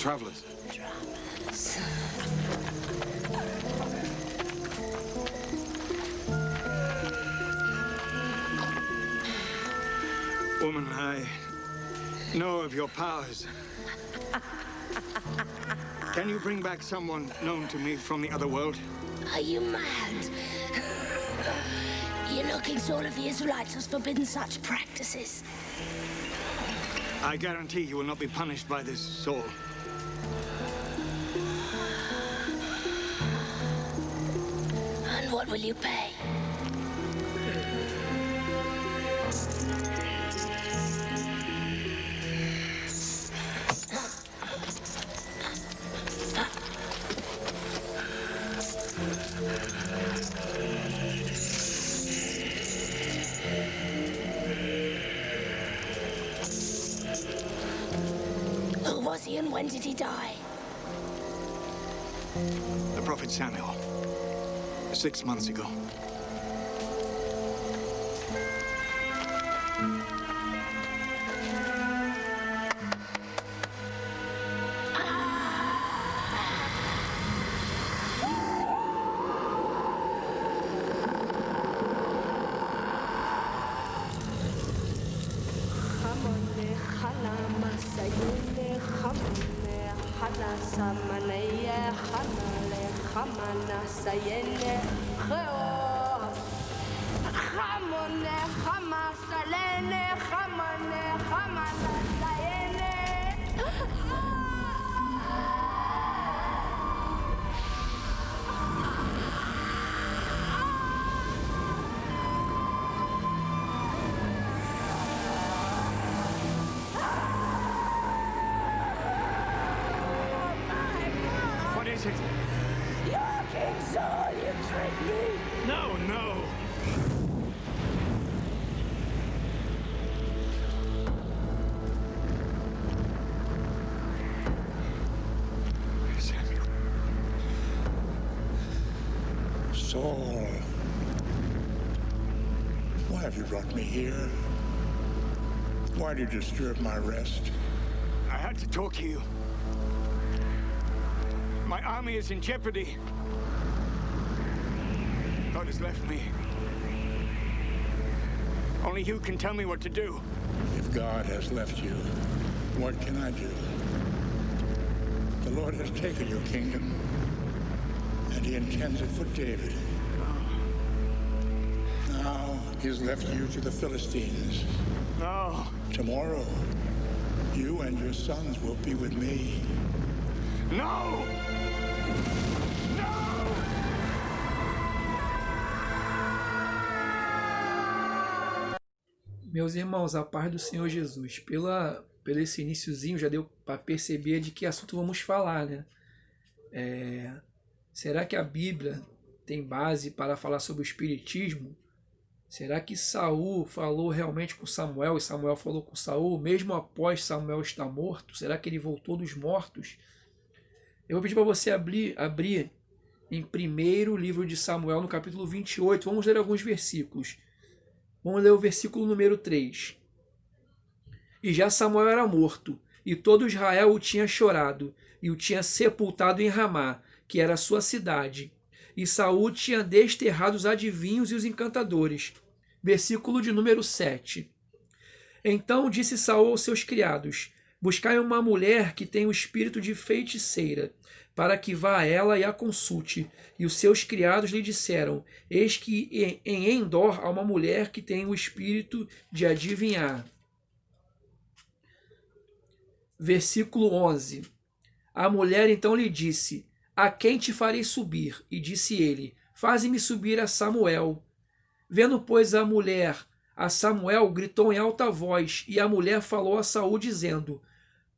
travelers. Woman, I know of your powers. Can you bring back someone known to me from the other world? Are you mad? You're looking to all of the Israelites has forbidden such practices. I guarantee you will not be punished by this Saul. And what will you pay? Who was he and when did he die? The prophet Samuel. 6 months ago. What is it? You're King Saul, you tricked me! No, no! Samuel. Saul, why have you brought me here? Why did you disturb my rest? I had to talk to you. My army is in jeopardy. God has left me. Only you can tell me what to do. If God has left you, what can I do? The Lord has taken your kingdom, and he intends it for David. Now he has left you to the Philistines. No. Tomorrow, you and your sons will be with me. No! Meus irmãos, a paz do Senhor Jesus. Pelo esse iniciozinho já deu para perceber de que assunto vamos falar, né? Será que a Bíblia tem base para falar sobre o Espiritismo? Será que Saul falou realmente com Samuel e Samuel falou com Saul, mesmo após Samuel estar morto? Será que ele voltou dos mortos? Eu vou pedir para você abrir em primeiro livro de Samuel, no capítulo 28. Vamos ler alguns versículos. Vamos ler o versículo número 3. E já Samuel era morto, e todo Israel o tinha chorado, e o tinha sepultado em Ramá, que era a sua cidade. E Saul tinha desterrado os adivinhos e os encantadores. Versículo de número 7. Então disse Saul aos seus criados: buscai uma mulher que tenha o espírito de feiticeira, para que vá a ela e a consulte. E os seus criados lhe disseram: eis que em Endor há uma mulher que tem o espírito de adivinhar. Versículo 11. A mulher então lhe disse: a quem te farei subir? E disse ele: faze-me subir a Samuel. Vendo, pois, a mulher a Samuel, gritou em alta voz, e a mulher falou a Saul, dizendo: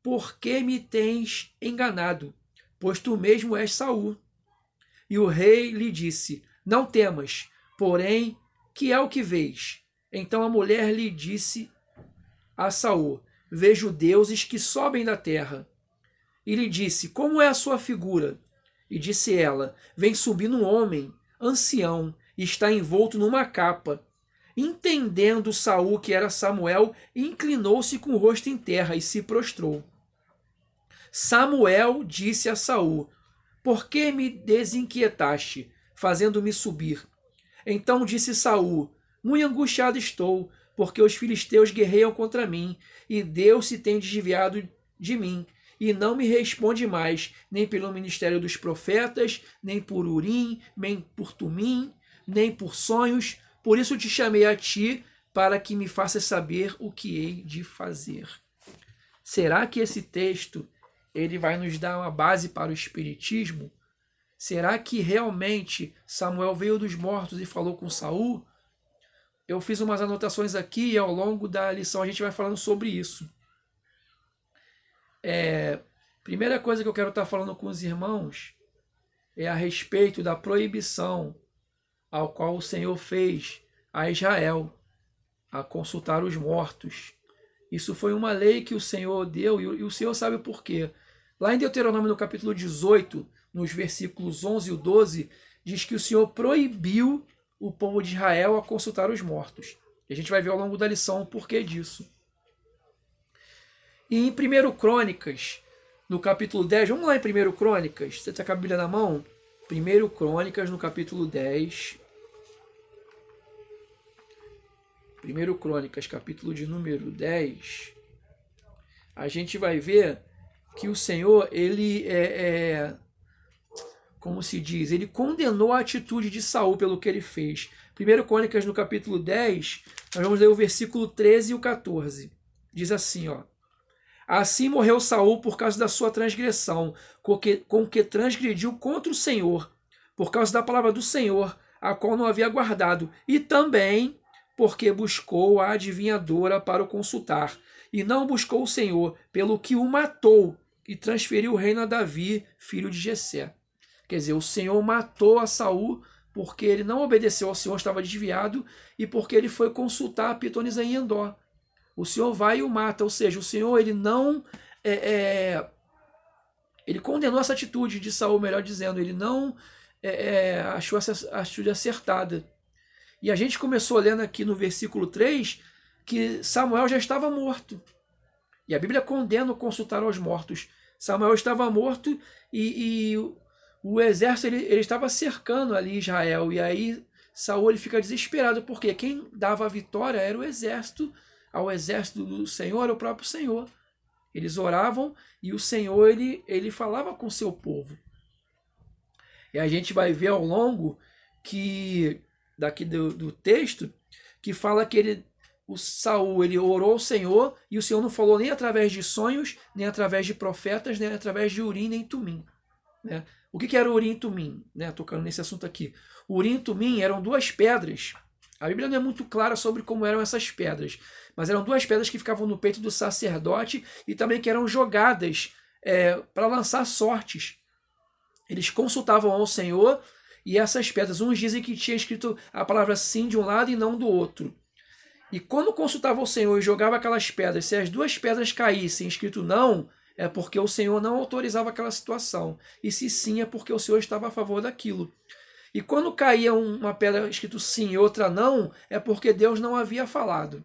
por que me tens enganado? Pois tu mesmo és Saul. E o rei lhe disse: não temas, porém, que é o que vês? Então a mulher lhe disse a Saul: vejo deuses que sobem da terra. E lhe disse: como é a sua figura? E disse ela: vem subindo um homem, ancião, e está envolto numa capa. Entendendo Saul que era Samuel, inclinou-se com o rosto em terra e se prostrou. Samuel disse a Saul: por que me desinquietaste, fazendo-me subir? Então disse Saul: muito angustiado estou, porque os filisteus guerreiam contra mim, e Deus se tem desviado de mim, e não me responde mais, nem pelo ministério dos profetas, nem por Urim, nem por Tumim, nem por sonhos. Por isso te chamei a ti, para que me faças saber o que hei de fazer. Será que esse texto ele vai nos dar uma base para o espiritismo? Será que realmente Samuel veio dos mortos e falou com Saul? Eu fiz umas anotações aqui e ao longo da lição a gente vai falando sobre isso. Primeira coisa que eu quero estar falando com os irmãos é a respeito da proibição ao qual o Senhor fez a Israel a consultar os mortos. Isso foi uma lei que o Senhor deu e o Senhor sabe por quê. Lá em Deuteronômio, no capítulo 18, nos versículos 11 e 12, diz que o Senhor proibiu o povo de Israel a consultar os mortos. E a gente vai ver ao longo da lição o porquê disso. E em 1 Crônicas, no capítulo 10, vamos lá em 1 Crônicas, você está com a Bíblia na mão? 1 Crônicas, no capítulo 10. 1 Crônicas, capítulo de número 10, a gente vai ver que o Senhor, ele como se diz, ele condenou a atitude de Saul pelo que ele fez. 1 Crônicas, no capítulo 10, nós vamos ler o versículo 13 e o 14. Diz assim, ó: assim morreu Saul por causa da sua transgressão, com que transgrediu contra o Senhor, por causa da palavra do Senhor, a qual não havia guardado, e também porque buscou a adivinhadora para o consultar, e não buscou o Senhor, pelo que o matou, e transferiu o reino a Davi, filho de Jessé. Quer dizer, o Senhor matou a Saul porque ele não obedeceu ao Senhor, estava desviado, e porque ele foi consultar a Pitonisa em Endor. O Senhor vai e o mata, ou seja, o Senhor ele não ele condenou essa atitude de Saul, melhor dizendo, ele não achou essa atitude acertada. E a gente começou lendo aqui no versículo 3 que Samuel já estava morto. E a Bíblia condena o consultar aos mortos. Samuel estava morto e o exército ele estava cercando ali Israel. E aí Saul ele fica desesperado, porque quem dava a vitória era o exército. Ao exército do Senhor era o próprio Senhor. Eles oravam e o Senhor ele falava com o seu povo. E a gente vai ver ao longo que daqui do texto, que fala que o Saul ele orou ao Senhor, e o Senhor não falou nem através de sonhos, nem através de profetas, nem através de Urim nem Tumim. Né? O que era Urim e Tumim? Né? Tocando nesse assunto aqui. Urim e Tumim eram duas pedras. A Bíblia não é muito clara sobre como eram essas pedras, mas eram duas pedras que ficavam no peito do sacerdote e também que eram jogadas para lançar sortes. Eles consultavam ao Senhor. E essas pedras, uns dizem que tinha escrito a palavra sim de um lado e não do outro. E quando consultava o Senhor e jogava aquelas pedras, se as duas pedras caíssem escrito não, é porque o Senhor não autorizava aquela situação. E se sim, é porque o Senhor estava a favor daquilo. E quando caía uma pedra escrito sim e outra não, é porque Deus não havia falado.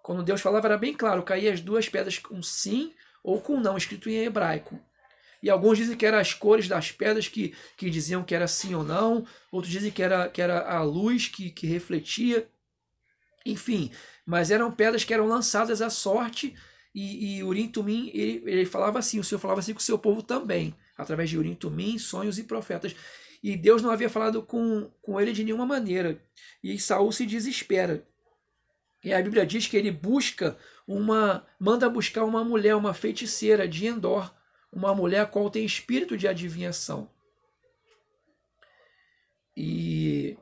Quando Deus falava era bem claro, caía as duas pedras com sim ou com não, escrito em hebraico. E alguns dizem que eram as cores das pedras que diziam que era sim ou não. Outros dizem que era a luz que refletia. Enfim, mas eram pedras que eram lançadas à sorte. E Urim e Tumim, ele falava assim, o Senhor falava assim com o seu povo também, através de Urim e Tumim, sonhos e profetas. E Deus não havia falado com ele de nenhuma maneira. E Saul se desespera. E a Bíblia diz que ele manda buscar uma mulher, uma feiticeira de Endor, uma mulher a qual tem espírito de adivinhação. E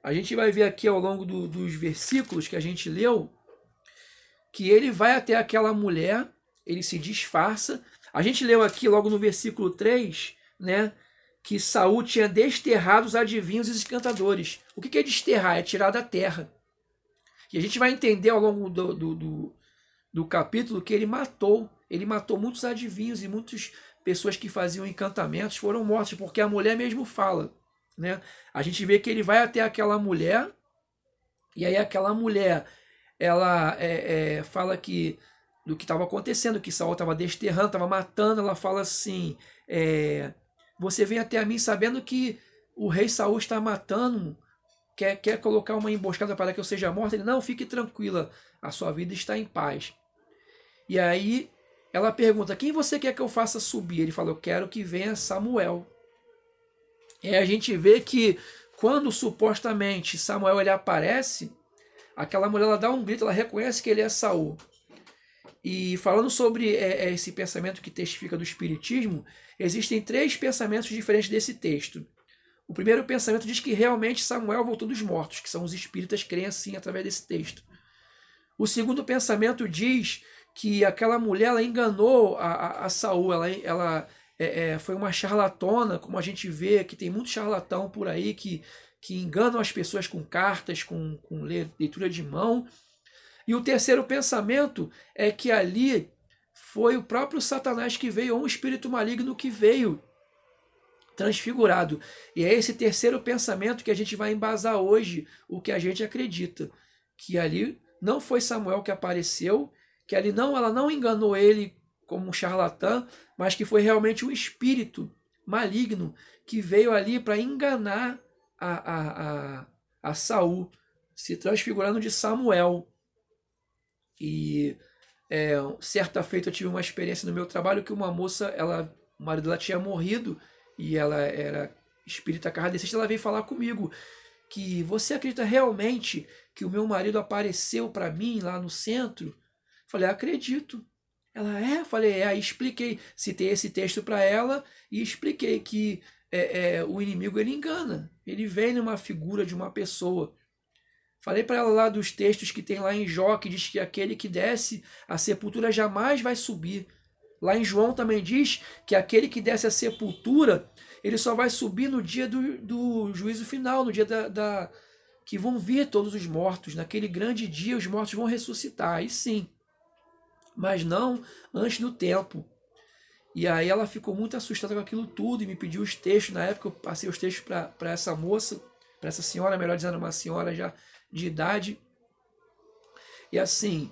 a gente vai ver aqui ao longo dos versículos que a gente leu, que ele vai até aquela mulher, ele se disfarça. A gente leu aqui logo no versículo 3, né, que Saul tinha desterrado os adivinhos e os encantadores. O que é desterrar? É tirar da terra. E a gente vai entender ao longo do capítulo que ele matou muitos adivinhos, e muitas pessoas que faziam encantamentos foram mortas, porque a mulher mesmo fala. Né? A gente vê que ele vai até aquela mulher, e aí aquela mulher ela fala que do que estava acontecendo, que Saul estava desterrando, estava matando. Ela fala assim, você vem até a mim sabendo que o rei Saul está matando, quer colocar uma emboscada para que eu seja morta? Ele, não, fique tranquila, a sua vida está em paz. E aí ela pergunta, quem você quer que eu faça subir? Ele fala, eu quero que venha Samuel. E a gente vê que quando supostamente Samuel ele aparece, aquela mulher ela dá um grito, ela reconhece que ele é Saul. E falando sobre esse pensamento que testifica do Espiritismo, existem 3 pensamentos diferentes desse texto. O primeiro pensamento diz que realmente Samuel voltou dos mortos, que são os espíritas que creem assim através desse texto. O segundo pensamento diz que aquela mulher ela enganou a Saul, ela foi uma charlatona, como a gente vê que tem muito charlatão por aí que enganam as pessoas com cartas, com leitura de mão. E o terceiro pensamento é que ali foi o próprio Satanás que veio, ou um espírito maligno que veio transfigurado. E é esse terceiro pensamento que a gente vai embasar hoje o que a gente acredita, que ali não foi Samuel que apareceu, que ali ela não enganou ele como um charlatão, mas que foi realmente um espírito maligno que veio ali para enganar a Saul, se transfigurando de Samuel. E certa feita eu tive uma experiência no meu trabalho que uma moça, o marido dela tinha morrido e ela era espírita kardecista, ela veio falar comigo que você acredita realmente que o meu marido apareceu para mim lá no centro? Falei, acredito. Ela, falei, aí expliquei, citei esse texto para ela e expliquei que o inimigo ele engana, ele vem numa figura de uma pessoa. Falei para ela lá dos textos que tem lá em Jó, que diz que aquele que desce à sepultura jamais vai subir. Lá em João também diz que aquele que desce à sepultura, ele só vai subir no dia do juízo final, no dia que vão vir todos os mortos. Naquele grande dia os mortos vão ressuscitar, aí sim. Mas não antes do tempo. E aí ela ficou muito assustada com aquilo tudo e me pediu os textos. Na época eu passei os textos para essa moça, para essa senhora, melhor dizendo, uma senhora já de idade. E assim,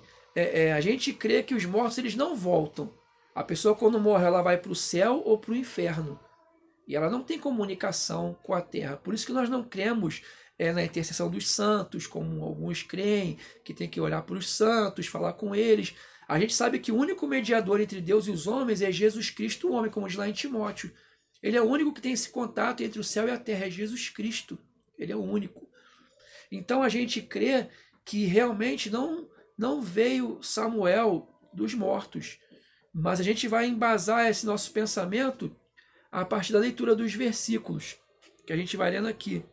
a gente crê que os mortos eles não voltam. A pessoa quando morre ela vai para o céu ou para o inferno. E ela não tem comunicação com a terra. Por isso que nós não cremos na intercessão dos santos, como alguns creem, que tem que olhar para os santos, falar com eles. A gente sabe que o único mediador entre Deus e os homens é Jesus Cristo, o homem, como diz lá em Timóteo. Ele é o único que tem esse contato entre o céu e a terra, é Jesus Cristo. Ele é o único. Então a gente crê que realmente não veio Samuel dos mortos. Mas a gente vai embasar esse nosso pensamento a partir da leitura dos versículos, que a gente vai lendo aqui.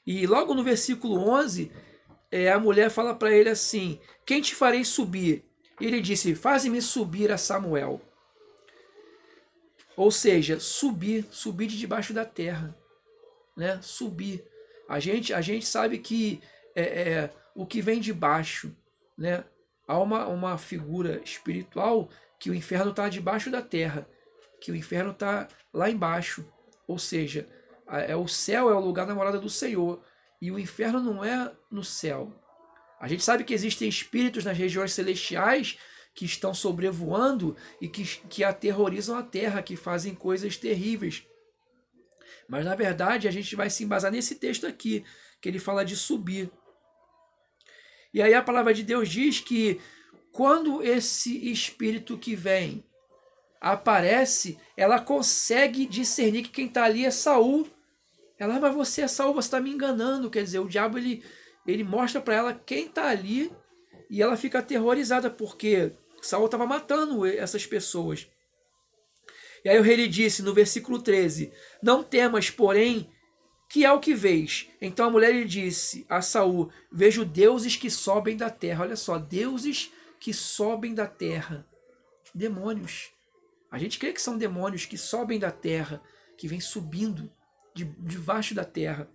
E logo no versículo 11, a mulher fala para ele assim, quem te farei subir? E ele disse, faze-me subir a Samuel. Ou seja, subir de debaixo da terra. Né? Subir. A gente sabe que o que vem de baixo, né? Há uma figura espiritual que o inferno está debaixo da terra, que o inferno está lá embaixo. Ou seja, o céu é o lugar da morada do Senhor e o inferno não é no céu. A gente sabe que existem espíritos nas regiões celestiais que estão sobrevoando e que aterrorizam a terra, que fazem coisas terríveis. Mas, na verdade, a gente vai se embasar nesse texto aqui, que ele fala de subir. E aí a palavra de Deus diz que quando esse espírito que vem aparece, ela consegue discernir que quem está ali é Saul. Ela, mas você é Saul, você está me enganando. Quer dizer, o diabo ele mostra para ela quem está ali e ela fica aterrorizada porque Saul estava matando essas pessoas. E aí o rei lhe disse no versículo 13, não temas, porém, que é o que vês? Então a mulher lhe disse a Saul, vejo deuses que sobem da terra. Olha só, deuses que sobem da terra. Demônios. A gente crê que são demônios que sobem da terra, que vêm subindo debaixo da terra.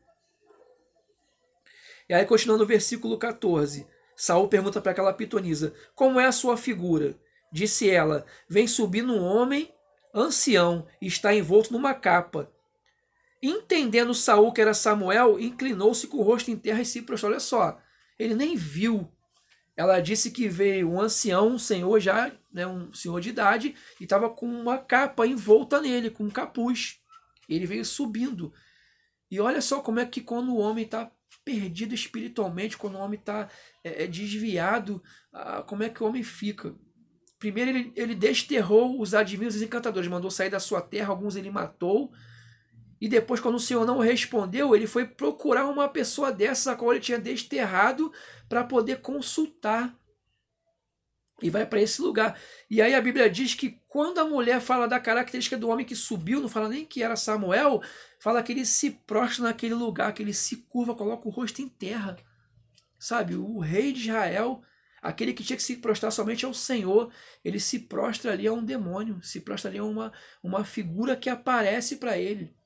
E aí continuando no versículo 14, Saul pergunta para aquela pitonisa, como é a sua figura? Disse ela, vem subindo um homem ancião e está envolto numa capa. Entendendo Saul que era Samuel, inclinou-se com o rosto em terra e se prostrou. Olha só, ele nem viu ela disse que veio um ancião, um senhor já, né, um senhor de idade, e estava com uma capa envolta nele, com um capuz. Ele veio subindo. E olha só como é que quando o homem está perdido espiritualmente, quando o homem está desviado, como é que o homem fica? Primeiro ele desterrou os adivinhos e os encantadores, mandou sair da sua terra, alguns ele matou. E depois, quando o Senhor não respondeu, ele foi procurar uma pessoa dessa, a qual ele tinha desterrado, para poder consultar. E vai para esse lugar. E aí a Bíblia diz que quando a mulher fala da característica do homem que subiu, não fala nem que era Samuel, fala que ele se prostra naquele lugar, que ele se curva, coloca o rosto em terra. Sabe, o rei de Israel, aquele que tinha que se prostrar somente ao Senhor, ele se prostra ali a um demônio, se prostra ali a uma figura que aparece para ele.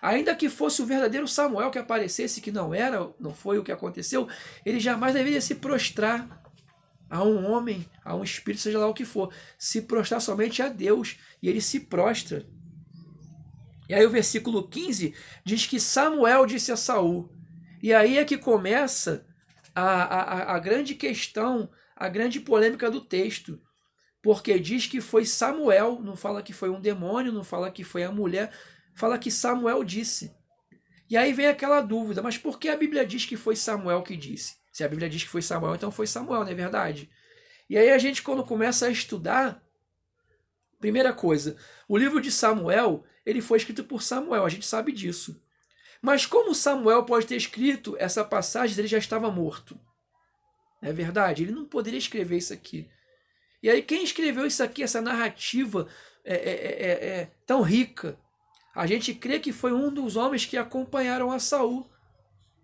Ainda que fosse o verdadeiro Samuel que aparecesse, que não foi o que aconteceu, ele jamais deveria se prostrar a um homem, a um espírito, seja lá o que for, se prostrar somente a Deus, e ele se prostra. E aí o versículo 15 diz que Samuel disse a Saul, e aí é que começa a grande questão, a grande polêmica do texto, porque diz que foi Samuel, não fala que foi um demônio, não fala que foi a mulher, fala que Samuel disse. E aí vem aquela dúvida, mas por que a Bíblia diz que foi Samuel que disse? Se a Bíblia diz que foi Samuel, então foi Samuel, não é verdade? E aí a gente, quando começa a estudar, primeira coisa, o livro de Samuel, ele foi escrito por Samuel, a gente sabe disso. Mas como Samuel pode ter escrito essa passagem, ele já estava morto? Não é verdade? Ele não poderia escrever isso aqui. E aí quem escreveu isso aqui, essa narrativa tão rica? A gente crê que foi um dos homens que acompanharam a Saul,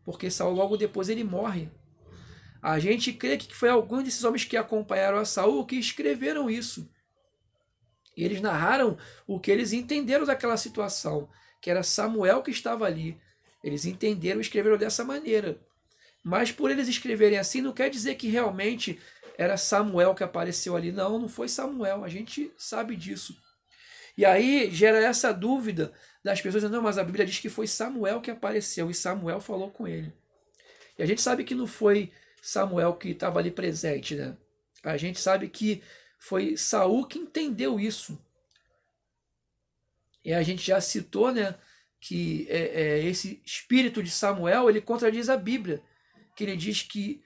porque Saul logo depois ele morre. A gente crê que foi algum desses homens que acompanharam a Saul que escreveram isso. E eles narraram o que eles entenderam daquela situação, que era Samuel que estava ali. Eles entenderam e escreveram dessa maneira. Mas por eles escreverem assim, não quer dizer que realmente era Samuel que apareceu ali. Não, não foi Samuel, a gente sabe disso. E aí gera essa dúvida das pessoas, não, mas a Bíblia diz que foi Samuel que apareceu e Samuel falou com ele. E a gente sabe que não foi Samuel que estava ali presente, né? A gente sabe que foi Saul que entendeu isso. E a gente já citou, né, que esse espírito de Samuel, ele contradiz a Bíblia, que ele diz que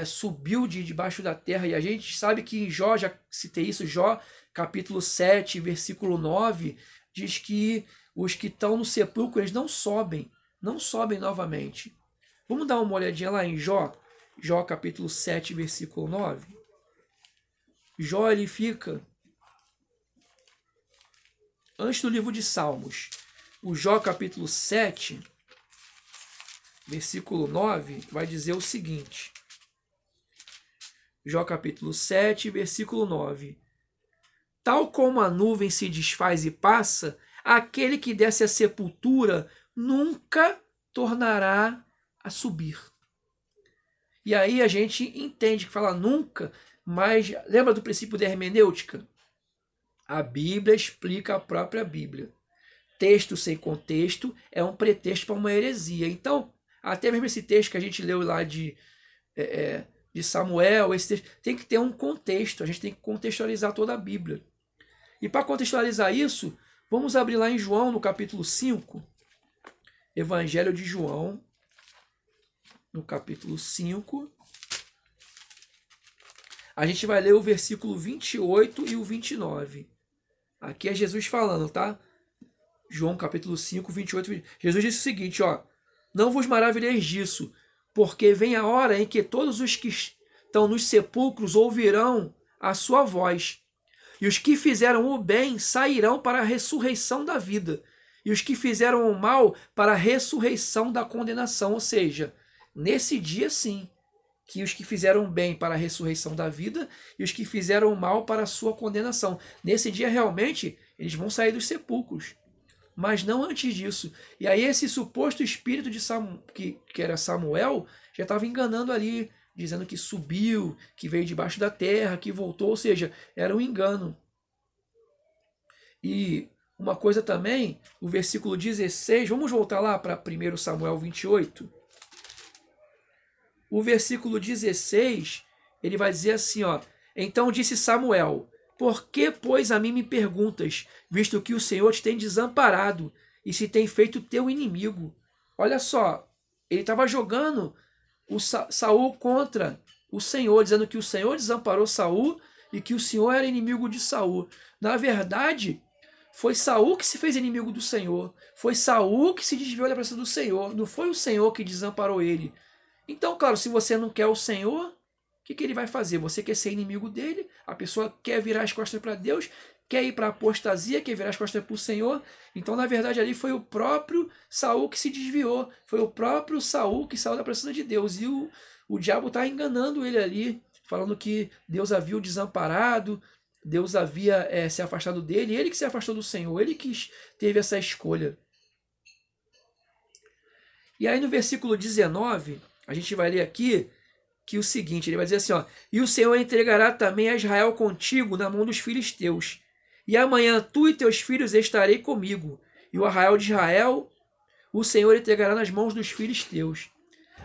subiu de debaixo da terra, e a gente sabe que em Jó, já citei isso, Jó capítulo 7, versículo 9, diz que os que estão no sepulcro, eles não sobem novamente. Vamos dar uma olhadinha lá em Jó capítulo 7, versículo 9. Jó, ele fica antes do livro de Salmos. O Jó capítulo 7, versículo 9, vai dizer o seguinte. Jó capítulo 7, versículo 9. Tal como a nuvem se desfaz e passa, aquele que desce à sepultura nunca tornará a subir. E aí a gente entende que fala nunca, mas lembra do princípio da hermenêutica? A Bíblia explica a própria Bíblia. Texto sem contexto é um pretexto para uma heresia. Então, até mesmo esse texto que a gente leu lá de Samuel, esse texto, tem que ter um contexto, a gente tem que contextualizar toda a Bíblia. E para contextualizar isso, vamos abrir lá em João, no capítulo 5, Evangelho de João, no capítulo 5. A gente vai ler o versículo 28 e o 29. Aqui é Jesus falando, tá? João capítulo 5, 28. Jesus disse o seguinte, ó. Não vos maravilheis disso, porque vem a hora em que todos os que estão nos sepulcros ouvirão a sua voz. E os que fizeram o bem sairão para a ressurreição da vida. E os que fizeram o mal para a ressurreição da condenação. Ou seja, nesse dia sim, que os que fizeram bem para a ressurreição da vida e os que fizeram mal para a sua condenação. Nesse dia, realmente, eles vão sair dos sepulcros. Mas não antes disso. E aí esse suposto espírito de que era Samuel, já estava enganando ali, dizendo que subiu, que veio debaixo da terra, que voltou, ou seja, era um engano. E uma coisa também, o versículo 16, vamos voltar lá para 1 Samuel 28. O versículo 16 ele vai dizer assim, ó: então disse Samuel: por que, pois, a mim me perguntas, visto que o Senhor te tem desamparado e se tem feito teu inimigo? Olha só, ele estava jogando o Saul contra o Senhor, dizendo que o Senhor desamparou Saul e que o Senhor era inimigo de Saul. Na verdade, foi Saul que se fez inimigo do Senhor. Foi Saul que se desviou da presença do Senhor. Não foi o Senhor que desamparou ele. Então, claro, se você não quer o Senhor, o que ele vai fazer? Você quer ser inimigo dele? A pessoa quer virar as costas para Deus? Quer ir para a apostasia? Quer virar as costas para o Senhor? Então, na verdade, ali foi o próprio Saul que se desviou. Foi o próprio Saul que saiu da presença de Deus. E o diabo está enganando ele ali, falando que Deus havia o desamparado, Deus havia se afastado dele, ele que se afastou do Senhor, ele que teve essa escolha. E aí no versículo 19, a gente vai ler aqui que o seguinte, ele vai dizer assim, ó: e o Senhor entregará também a Israel contigo na mão dos filisteus, e amanhã tu e teus filhos estarei comigo, e o arraial de Israel o Senhor entregará nas mãos dos filisteus.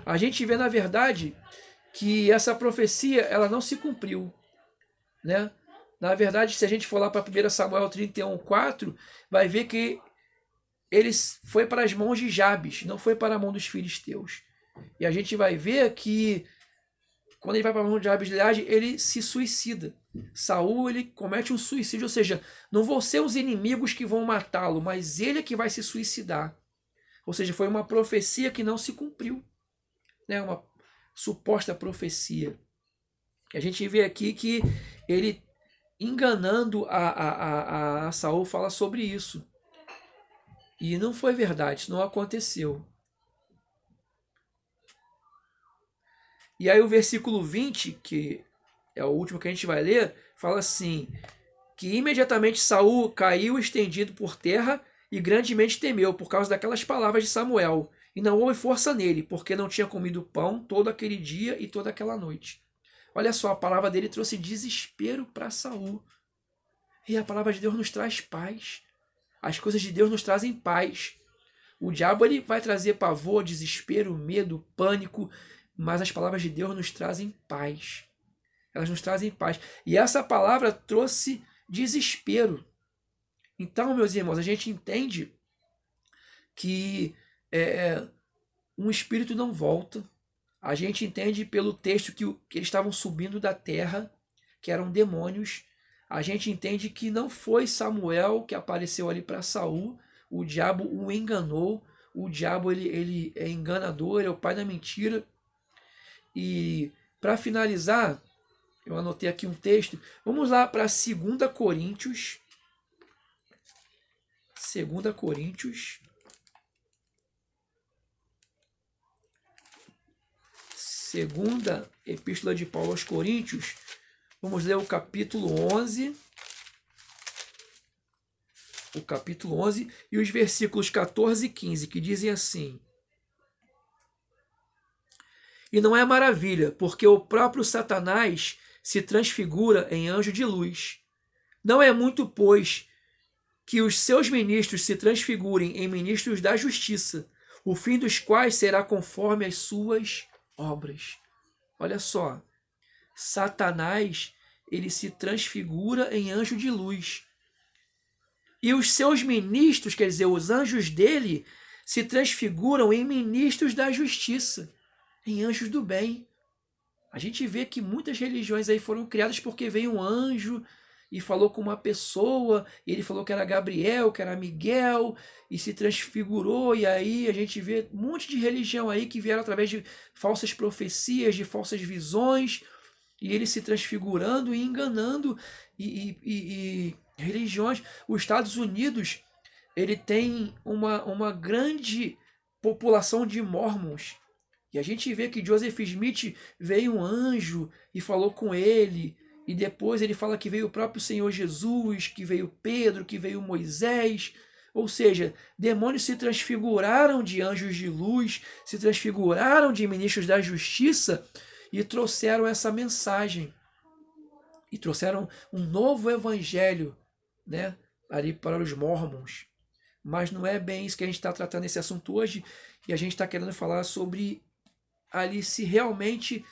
A gente vê, na verdade, que essa profecia ela não se cumpriu, né? Na verdade, se a gente for lá para 1 Samuel 31:4, vai ver que ele foi para as mãos de Jabes, não foi para a mão dos filisteus. E a gente vai ver que quando ele vai para a mão de Jabes, ele se suicida. Saul, ele comete um suicídio, ou seja, não vão ser os inimigos que vão matá-lo, mas ele é que vai se suicidar. Ou seja, foi uma profecia que não se cumpriu, né? Uma suposta profecia. E a gente vê aqui que ele, enganando a Saul, fala sobre isso. E não foi verdade, isso não aconteceu. E aí o versículo 20, que é o último que a gente vai ler, fala assim, que imediatamente Saul caiu estendido por terra e grandemente temeu por causa daquelas palavras de Samuel, e não houve força nele, porque não tinha comido pão todo aquele dia e toda aquela noite. Olha só, a palavra dele trouxe desespero para Saul. E a palavra de Deus nos traz paz. As coisas de Deus nos trazem paz. O diabo ele vai trazer pavor, desespero, medo, pânico, mas as palavras de Deus nos trazem paz. Elas nos trazem paz. E essa palavra trouxe desespero. Então, meus irmãos, a gente entende que um espírito não volta. A gente entende pelo texto que eles estavam subindo da terra, que eram demônios. A gente entende que não foi Samuel que apareceu ali para Saul. O diabo o enganou. O diabo ele é enganador, ele é o pai da mentira. E para finalizar, eu anotei aqui um texto. Vamos lá para 2 Coríntios. 2 Coríntios. Segunda Epístola de Paulo aos Coríntios. Vamos ler o capítulo 11. O capítulo 11 e os versículos 14 e 15, que dizem assim: e não é maravilha, porque o próprio Satanás se transfigura em anjo de luz. Não é muito, pois, que os seus ministros se transfigurem em ministros da justiça, o fim dos quais será conforme as suas obras. Olha só, Satanás, ele se transfigura em anjo de luz. E os seus ministros, quer dizer, os anjos dele, se transfiguram em ministros da justiça, em anjos do bem. A gente vê que muitas religiões aí foram criadas porque veio um anjo e falou com uma pessoa, e ele falou que era Gabriel, que era Miguel, e se transfigurou, e aí a gente vê um monte de religião aí que vieram através de falsas profecias, de falsas visões, e ele se transfigurando e enganando, e religiões. Os Estados Unidos, ele tem uma grande população de mormons, e a gente vê que Joseph Smith veio um anjo e falou com ele, e depois ele fala que veio o próprio Senhor Jesus, que veio Pedro, que veio Moisés. Ou seja, demônios se transfiguraram de anjos de luz, se transfiguraram de ministros da justiça e trouxeram essa mensagem. E trouxeram um novo evangelho, né, ali para os mormons. Mas não é bem isso que a gente está tratando nesse assunto hoje, e a gente está querendo falar sobre ali se realmente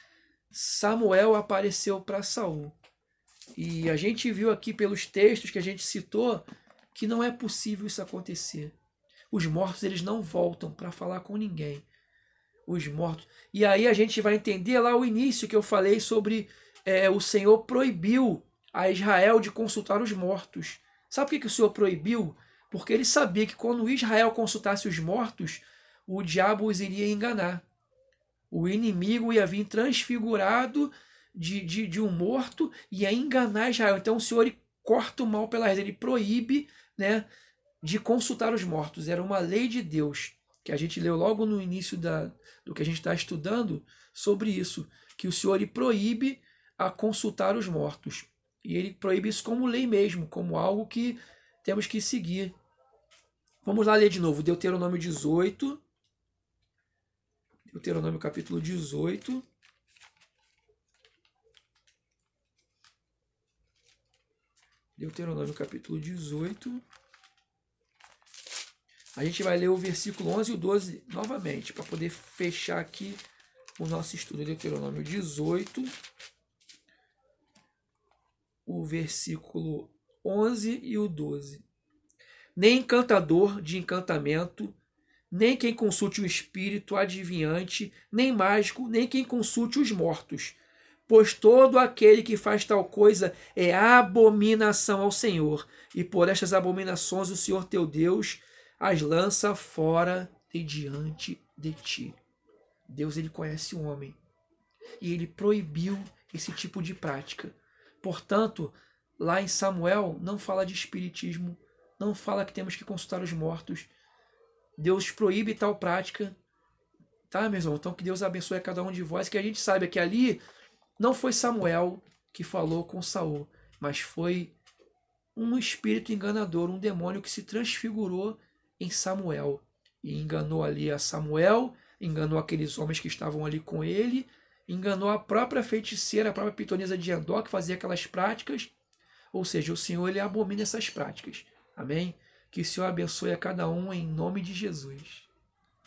Samuel apareceu para Saul. E a gente viu aqui pelos textos que a gente citou que não é possível isso acontecer. Os mortos, eles não voltam para falar com ninguém. Os mortos. E aí a gente vai entender lá o início que eu falei sobre o Senhor proibiu a Israel de consultar os mortos. Sabe por que o Senhor proibiu? Porque ele sabia que quando Israel consultasse os mortos, o diabo os iria enganar. O inimigo ia vir transfigurado de um morto e ia enganar Israel. Então o Senhor ele corta o mal pela raiz, ele proíbe, né, de consultar os mortos. Era uma lei de Deus, que a gente leu logo no início do que a gente está estudando sobre isso, que o Senhor ele proíbe a consultar os mortos. E ele proíbe isso como lei mesmo, como algo que temos que seguir. Vamos lá ler de novo, Deuteronômio 18. Deuteronômio capítulo 18. Deuteronômio capítulo 18. A gente vai ler o versículo 11 e o 12 novamente, para poder fechar aqui o nosso estudo. Deuteronômio 18, o versículo 11 e o 12. Nem encantador de encantamento, nem quem consulte o espírito adivinhante, nem mágico, nem quem consulte os mortos, pois todo aquele que faz tal coisa é abominação ao Senhor, e por estas abominações o Senhor teu Deus as lança fora de diante de ti. Deus ele conhece o homem e ele proibiu esse tipo de prática. Portanto, lá em Samuel não fala de espiritismo, não fala que temos que consultar os mortos. Deus proíbe tal prática, tá, meus irmãos? Então que Deus abençoe a cada um de vós, que a gente saiba que ali não foi Samuel que falou com Saul, mas foi um espírito enganador, um demônio que se transfigurou em Samuel e enganou ali a Samuel, enganou aqueles homens que estavam ali com ele, enganou a própria feiticeira, a própria pitonisa de Endor, que fazia aquelas práticas. Ou seja, o Senhor ele abomina essas práticas. Amém? Que o Senhor abençoe a cada um em nome de Jesus.